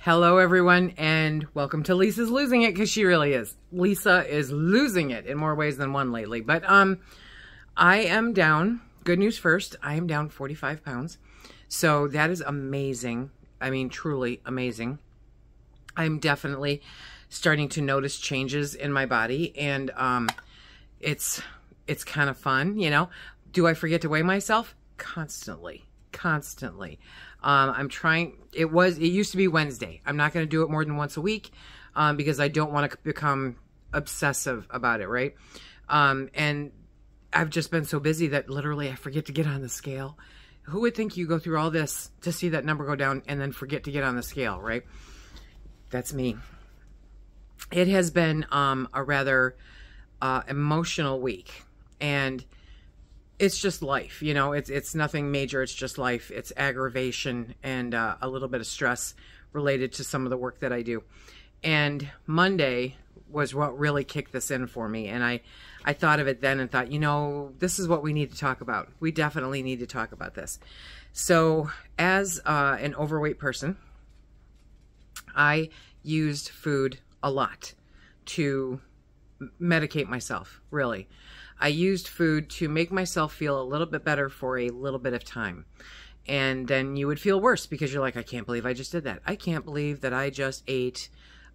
Hello, everyone, and welcome to Lisa's Losing It, because she really is. Lisa is losing it in more ways than one lately. But I am down. Good news first. I am down 45 pounds. So that is amazing. I mean, truly amazing. I'm definitely starting to notice changes in my body, and it's kind of fun, you know. Do I forget to weigh myself? Constantly. I'm trying. It used to be Wednesday. I'm not going to do it more than once a week because I don't want to become obsessive about it, right? And I've just been so busy that literally I forget to get on the scale. Who would think you go through all this to see that number go down and then forget to get on the scale, right? That's me. It has been a rather emotional week, and it's just life, you know. It's nothing major. It's just life. It's aggravation and a little bit of stress related to some of the work that I do. And Monday was what really kicked this in for me. And I thought of it then and thought, you know, this is what we need to talk about. We definitely need to talk about this. So as an overweight person, I used food a lot to medicate myself, really. I used food to make myself feel a little bit better for a little bit of time. And then you would feel worse because you're like, I can't believe I just did that. I can't believe that I just ate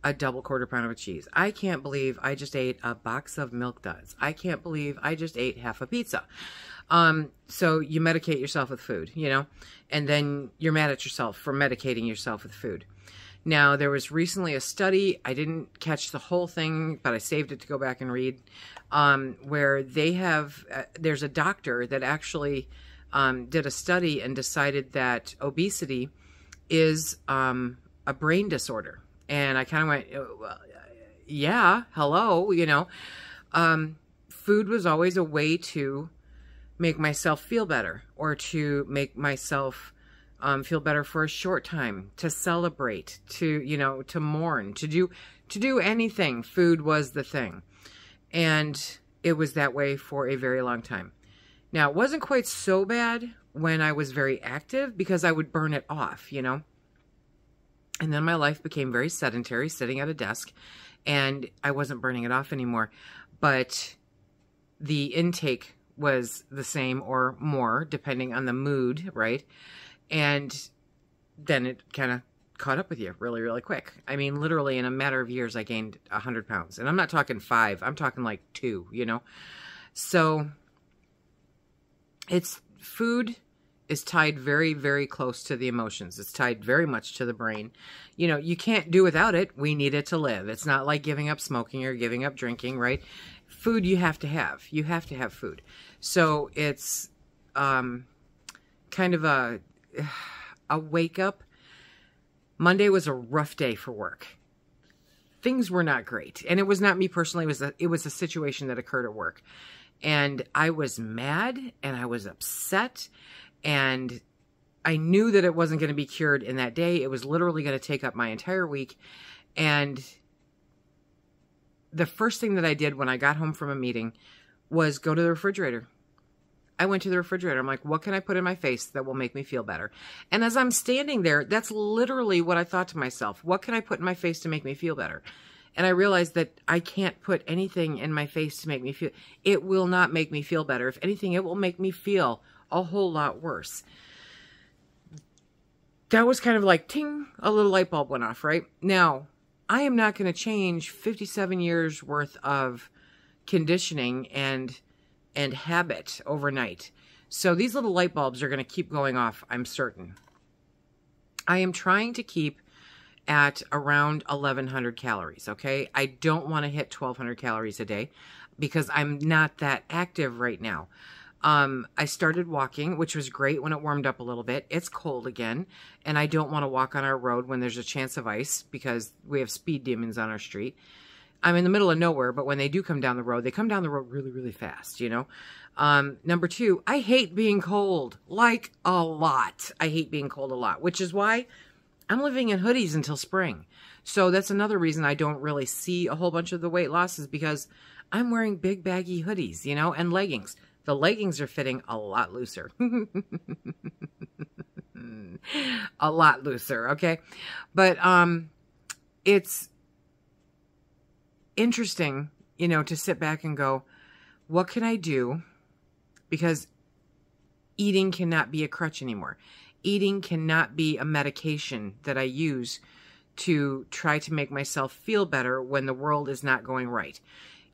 a double quarter pound of cheese. I can't believe I just ate a box of Milk Duds. I can't believe I just ate half a pizza. So you medicate yourself with food, you know, and then you're mad at yourself for medicating yourself with food. Now, there was recently a study, I didn't catch the whole thing, but I saved it to go back and read, where they have, there's a doctor that actually did a study and decided that obesity is a brain disorder. And I kind of went, yeah, hello, you know. Food was always a way to make myself feel better, or to make myself feel better for a short time, to celebrate, to, you know, to mourn, to do anything. Food was the thing. And it was that way for a very long time. Now, it wasn't quite so bad when I was very active because I would burn it off, you know. And then my life became very sedentary, sitting at a desk, and I wasn't burning it off anymore. But the intake was the same or more, depending on the mood, right? And then it kind of caught up with you really, really quick. I mean, literally in a matter of years, I gained 100 pounds. And I'm not talking 5. I'm talking like 2, you know. So food is tied very, very close to the emotions. It's tied very much to the brain. You know, you can't do without it. We need it to live. It's not like giving up smoking or giving up drinking, right? Food you have to have. You have to have food. So it's kind of a wake up. Monday was a rough day for work. Things were not great. And it was not me personally. It was a situation that occurred at work. And I was mad and I was upset. And I knew that it wasn't going to be cured in that day. It was literally going to take up my entire week. And the first thing that I did when I got home from a meeting was go to the refrigerator. I went to the refrigerator. I'm like, what can I put in my face that will make me feel better? And as I'm standing there, that's literally what I thought to myself. What can I put in my face to make me feel better? And I realized that I can't put anything in my face to make me feel. It will not make me feel better. If anything, it will make me feel a whole lot worse. That was kind of like, ting, a little light bulb went off, right? Now, I am not going to change 57 years worth of conditioning and habit overnight. So these little light bulbs are going to keep going off, I'm certain. I am trying to keep at around 1,100 calories, okay? I don't want to hit 1,200 calories a day because I'm not that active right now. I started walking, which was great when it warmed up a little bit. It's cold again, and I don't want to walk on our road when there's a chance of ice because we have speed demons on our street. I'm in the middle of nowhere, but when they do come down the road, they come down the road really, really fast, you know? Number 2, I hate being cold, like a lot. I hate being cold a lot, which is why I'm living in hoodies until spring. So that's another reason I don't really see a whole bunch of the weight loss is because I'm wearing big baggy hoodies, you know, and leggings. The leggings are fitting a lot looser. A lot looser, okay? But it's interesting, you know, to sit back and go, what can I do? Because eating cannot be a crutch anymore. Eating cannot be a medication that I use to try to make myself feel better when the world is not going right.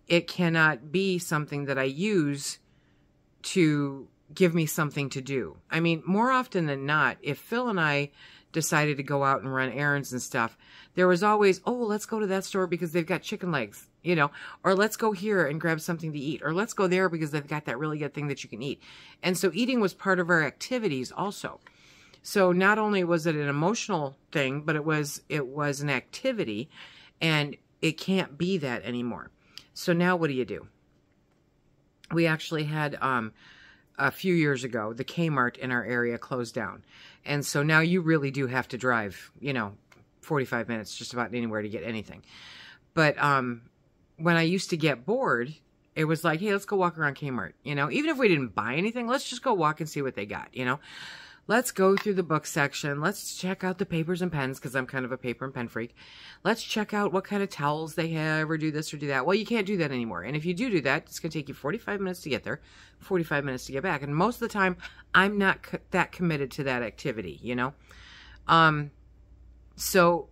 It cannot be something that I use to give me something to do. I mean, more often than not, if Phil and I decided to go out and run errands and stuff, there was always, oh, let's go to that store because they've got chicken legs, you know, or let's go here and grab something to eat, or let's go there because they've got that really good thing that you can eat. And so eating was part of our activities also. So not only was it an emotional thing, but it was an activity, and it can't be that anymore. So now what do? We actually had, a few years ago, the Kmart in our area closed down. And so now you really do have to drive, you know, 45 minutes just about anywhere to get anything. But when I used to get bored, it was like, hey, let's go walk around Kmart. You know, even if we didn't buy anything, let's just go walk and see what they got, you know. Let's go through the book section. Let's check out the papers and pens, because I'm kind of a paper and pen freak. Let's check out what kind of towels they have, or do this or do that. Well, you can't do that anymore. And if you do that, it's going to take you 45 minutes to get there, 45 minutes to get back. And most of the time, I'm not that committed to that activity, you know. So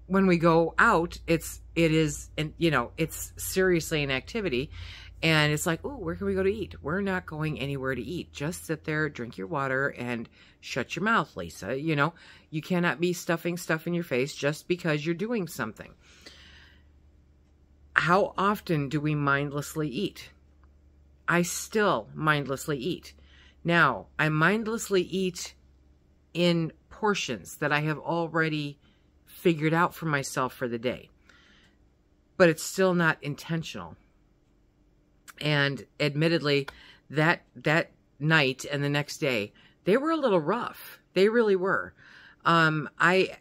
when we go out, it is, you know, it's seriously an activity. And it's like, oh, where can we go to eat? We're not going anywhere to eat. Just sit there, drink your water, and shut your mouth, Lisa. You know, you cannot be stuffing stuff in your face just because you're doing something. How often do we mindlessly eat? I still mindlessly eat. Now, I mindlessly eat in portions that I have already figured out for myself for the day. But it's still not intentional. And admittedly, that night and the next day, they were a little rough. They really were. I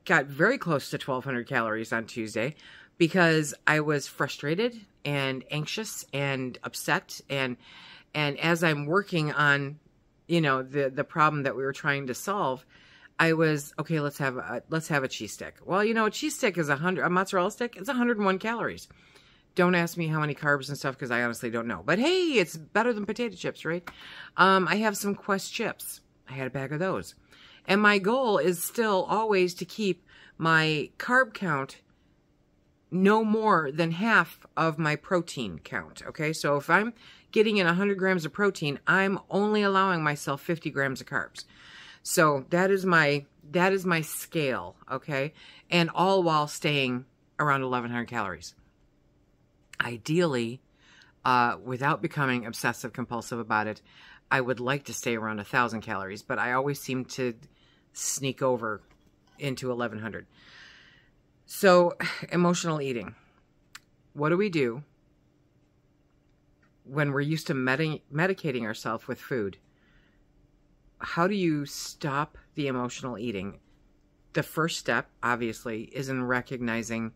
got very close to 1,200 calories on Tuesday because I was frustrated and anxious and upset. And as I'm working on, you know, the problem that we were trying to solve, I was, okay, let's have a cheese stick. Well, you know, a cheese stick is a mozzarella stick, it's 101 calories. Don't ask me how many carbs and stuff, because I honestly don't know. But hey, it's better than potato chips, right? I have some Quest chips. I had a bag of those. And my goal is still always to keep my carb count no more than half of my protein count, okay? So if I'm getting in 100 grams of protein, I'm only allowing myself 50 grams of carbs. So that is my scale, okay? And all while staying around 1,100 calories. Ideally, without becoming obsessive compulsive about it, I would like to stay around 1,000 calories, but I always seem to sneak over into 1,100. So, emotional eating. What do we do when we're used to medicating ourselves with food? How do you stop the emotional eating? The first step, obviously, is in recognizing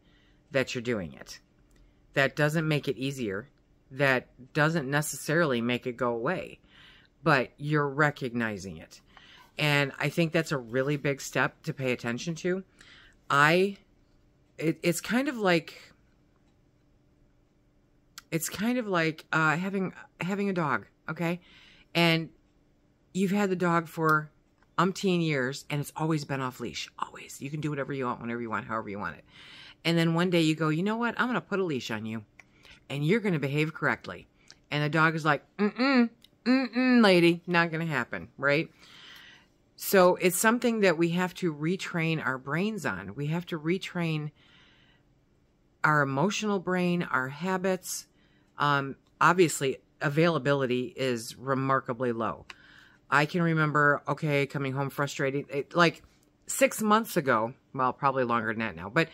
that you're doing it. That doesn't make it easier. That doesn't necessarily make it go away. But you're recognizing it. And I think that's a really big step to pay attention to. It's kind of like having a dog, okay? And you've had the dog for umpteen years, and it's always been off leash. Always. You can do whatever you want, whenever you want, however you want it. And then one day you go, you know what? I'm going to put a leash on you, and you're going to behave correctly. And the dog is like, lady, not going to happen, right? So it's something that we have to retrain our brains on. We have to retrain our emotional brain, our habits. Obviously, availability is remarkably low. I can remember, okay, coming home frustrated. Like 6 months ago, well, probably longer than that now, but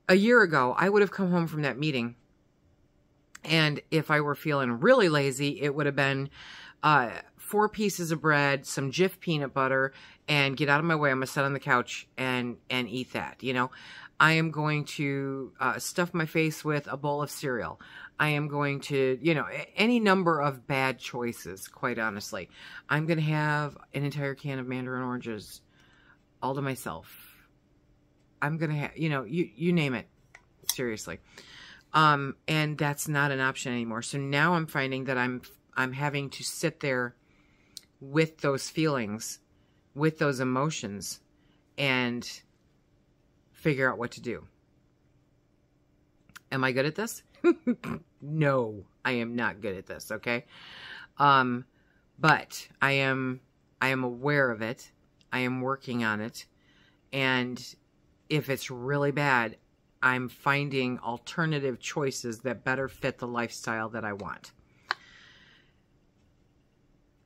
a year ago, I would have come home from that meeting, and if I were feeling really lazy, it would have been 4 pieces of bread, some Jif peanut butter, and get out of my way. I'm going to sit on the couch and eat that. You know, I am going to stuff my face with a bowl of cereal. I am going to, you know, any number of bad choices, quite honestly. I'm going to have an entire can of mandarin oranges all to myself. I'm going to have, you know, you name it. Seriously. And that's not an option anymore. So now I'm finding that I'm having to sit there with those feelings, with those emotions, and figure out what to do. Am I good at this? No, I am not good at this, okay? But I am aware of it. I am working on it. And if it's really bad, I'm finding alternative choices that better fit the lifestyle that I want.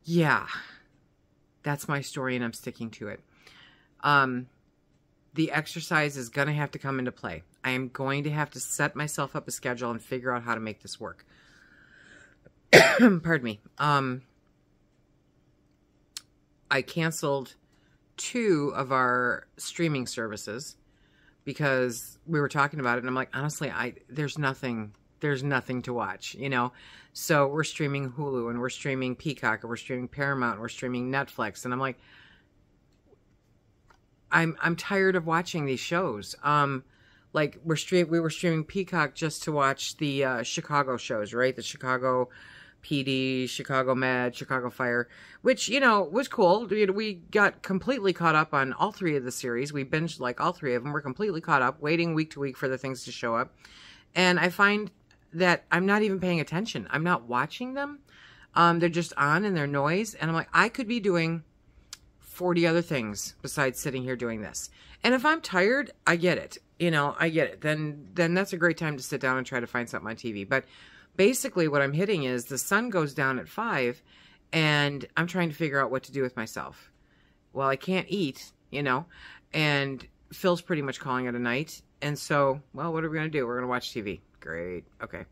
Yeah, that's my story, and I'm sticking to it. The exercise is going to have to come into play. I am going to have to set myself up a schedule and figure out how to make this work. Pardon me. I canceled 2 of our streaming services because we were talking about it, and I'm like, honestly, there's nothing to watch, you know? So we're streaming Hulu, and we're streaming Peacock, and we're streaming Paramount, and we're streaming Netflix, and I'm like, I'm tired of watching these shows. Like we were streaming Peacock just to watch the Chicago shows, right? The Chicago PD, Chicago Med, Chicago Fire, which, you know, was cool. We got completely caught up on all 3 of the series. We binged like all 3 of them. We're completely caught up, waiting week to week for the things to show up. And I find that I'm not even paying attention. I'm not watching them. They're just on and they're noise. And I'm like, I could be doing 40 other things besides sitting here doing this. And if I'm tired, I get it. You know, I get it. Then that's a great time to sit down and try to find something on TV. But basically what I'm hitting is the sun goes down at 5 and I'm trying to figure out what to do with myself. Well, I can't eat, you know, and Phil's pretty much calling it a night. And so, well, what are we going to do? We're going to watch TV. Great. Okay.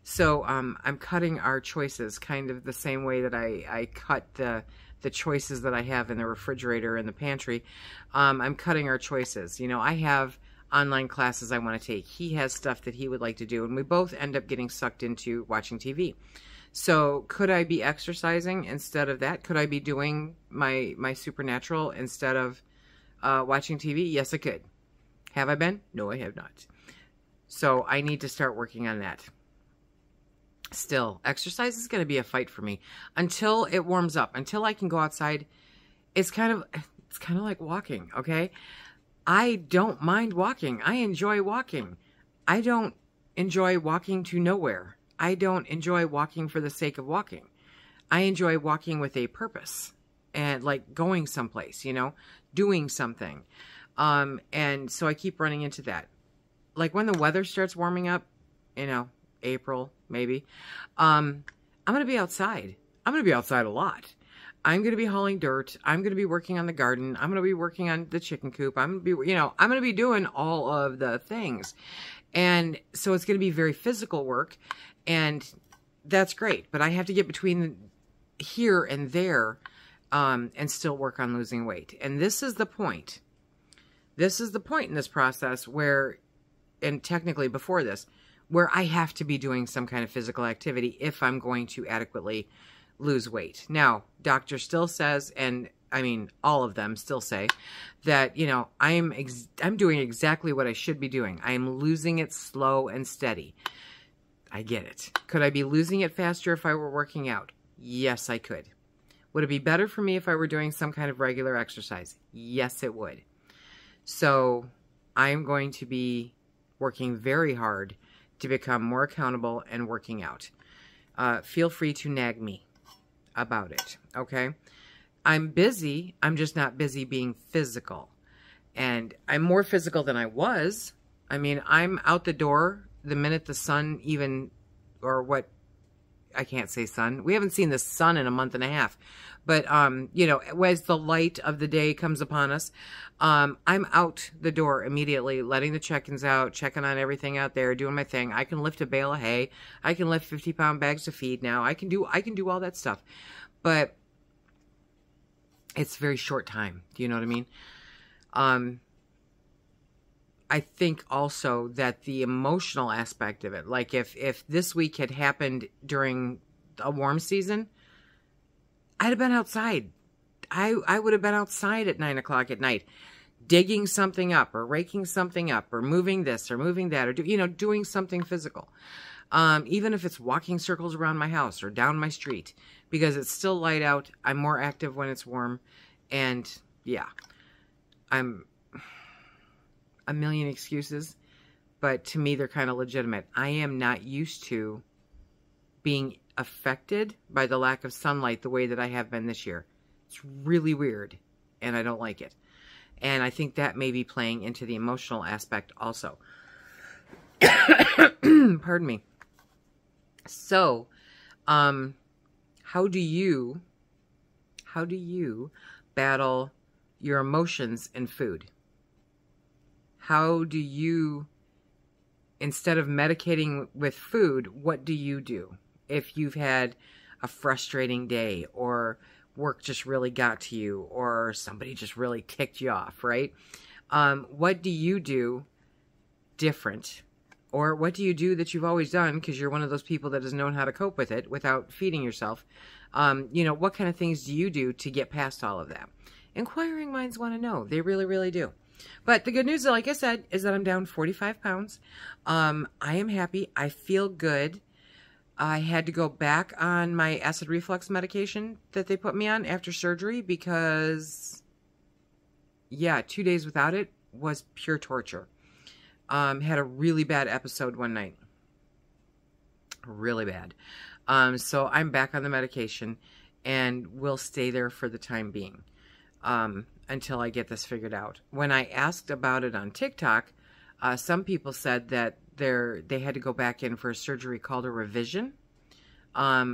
So I'm cutting our choices kind of the same way that I cut the choices that I have in the refrigerator and the pantry. I'm cutting our choices. You know, I have online classes I want to take. He has stuff that he would like to do, and we both end up getting sucked into watching TV. So could I be exercising instead of that? Could I be doing my supernatural instead of watching TV? Yes, I could. Have I been? No, I have not. So I need to start working on that. Still, exercise is going to be a fight for me until it warms up, until I can go outside. It's kind of like walking, okay? I don't mind walking. I enjoy walking. I don't enjoy walking to nowhere. I don't enjoy walking for the sake of walking. I enjoy walking with a purpose and like going someplace, you know, doing something. And so I keep running into that. Like when the weather starts warming up, you know, April, maybe, I'm going to be outside. I'm going to be outside a lot. I'm going to be hauling dirt. I'm going to be working on the garden. I'm going to be working on the chicken coop. I'm going to be, you know, I'm going to be doing all of the things. And so it's going to be very physical work, and that's great. But I have to get between here and there, and still work on losing weight. And this is the point. This is the point in this process where, and technically before this, where I have to be doing some kind of physical activity if I'm going to adequately lose weight. Now, doctor still says, and I mean, all of them still say that, you know, I'm doing exactly what I should be doing. I am losing it slow and steady. I get it. Could I be losing it faster if I were working out? Yes, I could. Would it be better for me if I were doing some kind of regular exercise? Yes, it would. So I'm going to be working very hard to become more accountable and working out. Feel free to nag me about it, okay? I'm busy. I'm just not busy being physical. And I'm more physical than I was. I mean, I'm out the door the minute the sun even, or what, I can't say sun. We haven't seen the sun in a month and a half. But, you know, as the light of the day comes upon us, I'm out the door immediately, letting the chickens out, checking on everything out there, doing my thing. I can lift a bale of hay. I can lift 50-pound bags of feed now. I can do all that stuff. But it's very short time. Do you know what I mean? I think also that the emotional aspect of it, like if this week had happened during a warm season, I'd have been outside. I would have been outside at 9 o'clock at night, digging something up or raking something up or moving this or moving that or doing something physical. Even if it's walking circles around my house or down my street, because it's still light out. I'm more active when it's warm. And yeah, I'm a million excuses, but to me, they're kind of legitimate. I am not used to being affected by the lack of sunlight the way that I have been this year. It's really weird, and I don't like it. And I think that may be playing into the emotional aspect also. Pardon me. So, how do you battle your emotions in food? How do you, instead of medicating with food, what do you do? If you've had a frustrating day, or work just really got to you, or somebody just really ticked you off, right? What do you do different? Or what do you do that you've always done because you're one of those people that has known how to cope with it without feeding yourself? What kind of things do you do to get past all of that? Inquiring minds want to know. They really, really do. But the good news, like I said, is that I'm down 45 pounds. I am happy. I feel good. I had to go back on my acid reflux medication that they put me on after surgery because, yeah, 2 days without it was pure torture. Had a really bad episode one night. Really bad. So I'm back on the medication and will stay there for the time being. Until I get this figured out. When I asked about it on TikTok, some people said that they had to go back in for a surgery called a revision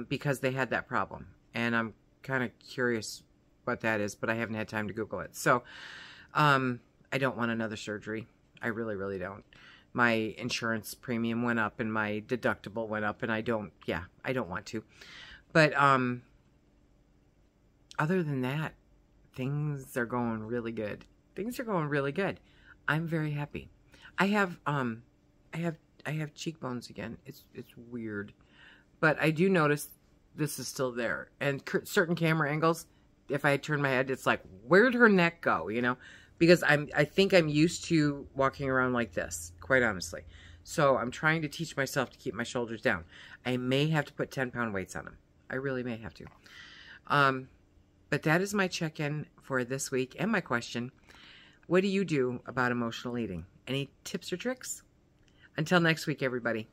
because they had that problem. And I'm kind of curious what that is, but I haven't had time to Google it. So I don't want another surgery. I really, really don't. My insurance premium went up and my deductible went up, and I don't want to. But other than that, things are going really good. Things are going really good. I'm very happy. I have cheekbones again. It's weird, but I do notice this is still there. And certain camera angles, if I turn my head, it's like, where'd her neck go? Because I think I'm used to walking around like this, quite honestly. So I'm trying to teach myself to keep my shoulders down. I may have to put 10-pound weights on them. I really may have to. But that is my check-in for this week and my question. What do you do about emotional eating? Any tips or tricks? Until next week, everybody.